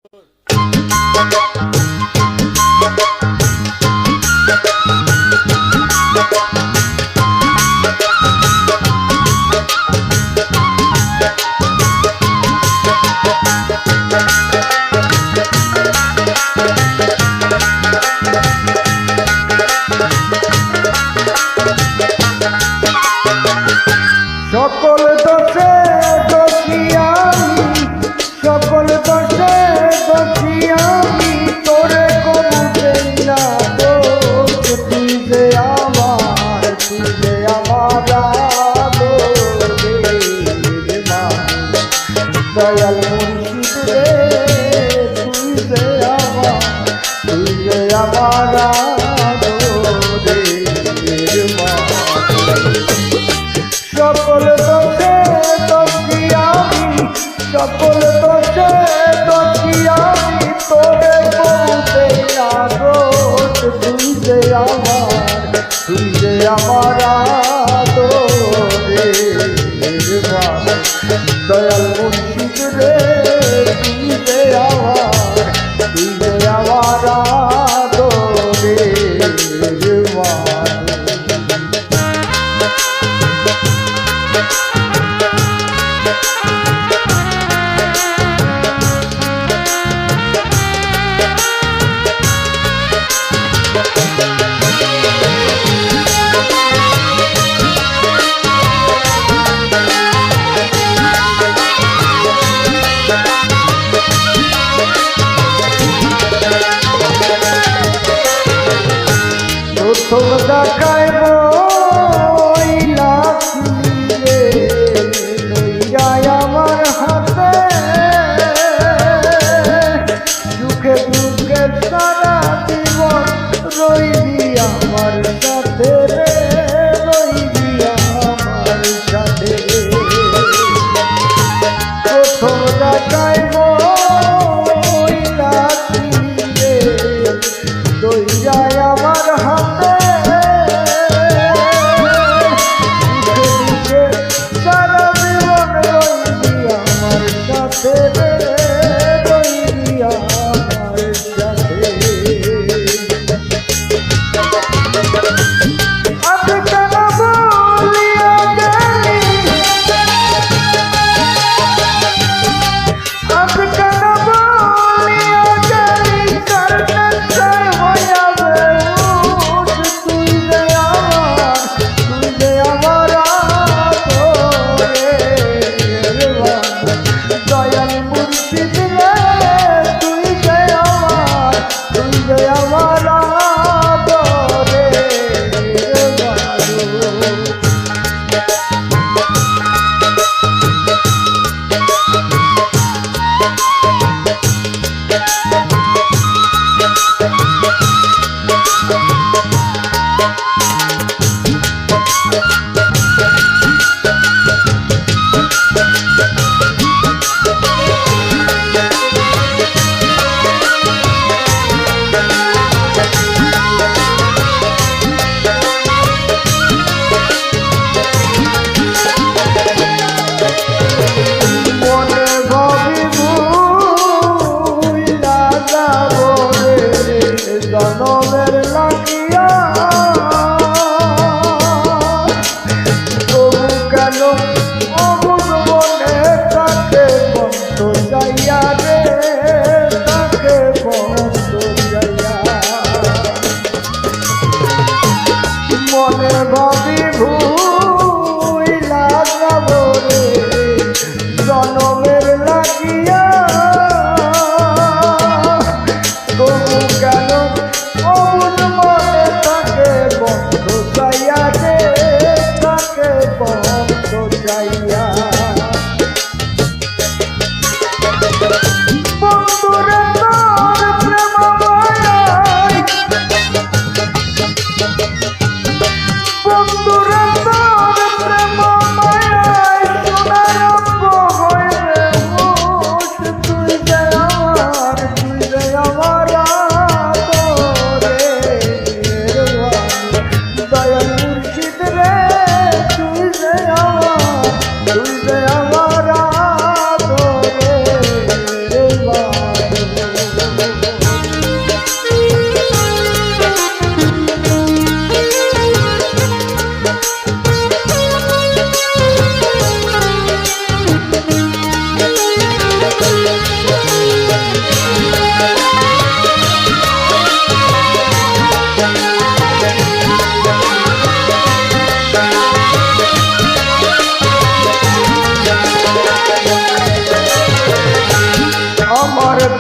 সকল দোষে দোষী আমি, সকল দোষে দোষী আমি, তোরে কবু দেই না দোষ। তুই যে আমার, তুই যে আমার আদরের মানুষ, দয়াল মুর্শিদ রে, তুই যে আমার, তুই যে আমার আদরের মানুষ। সকল দোষে দোষী আমি, সকল দোষে দোষী আমি, তোরে বলতে না দোষ। তুই যে আমার, তুই যে আমার আদরের মানুষ, দয়াল মুর্শিদ রে, তুই যে আমার, তুই যে আমার আদরের মানুষ। প্রথম দেখায় বইলা রে, লইয়াই আমার হাতে, দুঃখে দুঃখে সারা জীবন রইবি আমার সাথে রে, রইবি আমার সাথে। প্রথম দেখায় বইলা রে, লইয়াই আমার হাতে,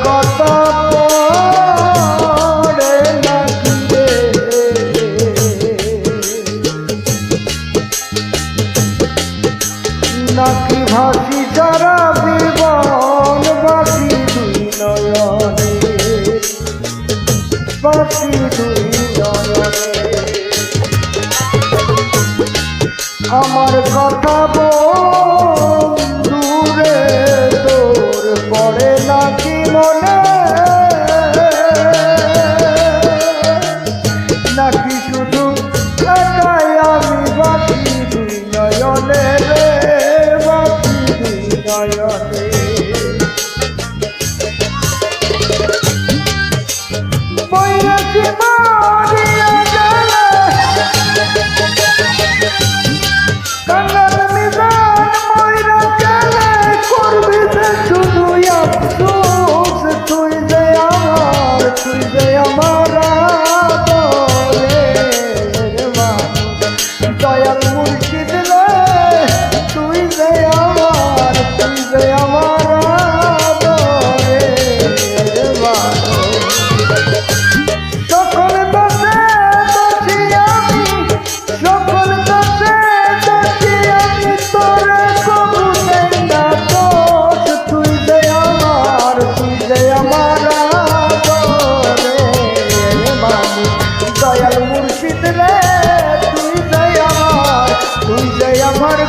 কথা পড়ে নাকি রে, নাকি ভাসি সারা জীবন বাসি দুই নয়নে, বাসি দুই নয়নে। আমার কথা বন্ধুরে তোর পড়ে নাকি মনে, নাকি শুধু একাই আমি বাকি দুই নয়নে রে, বাকি দুই নয়নে। বৈরাগী মারিয়া গেলে কাঙ্গাল মিজান মইরা গেলে করবি যে শুধু আফসোস, তুই যে আমার, তুই যে আমার আদরের মানুষ, দয়াল মুর্শিদ রে, তুই যে আমার, তুই যে আমার আদরের মানুষ। সকল দোষে দোষী আমি, সকল দোষে দোষী আমি, তোরে কবু দেই না দোষ, তুই যে আমার, তুই যে আমার আদরের মানুষ, দয়াল মুর্শিদ রে, তুই যে আমার, তুই যে আমার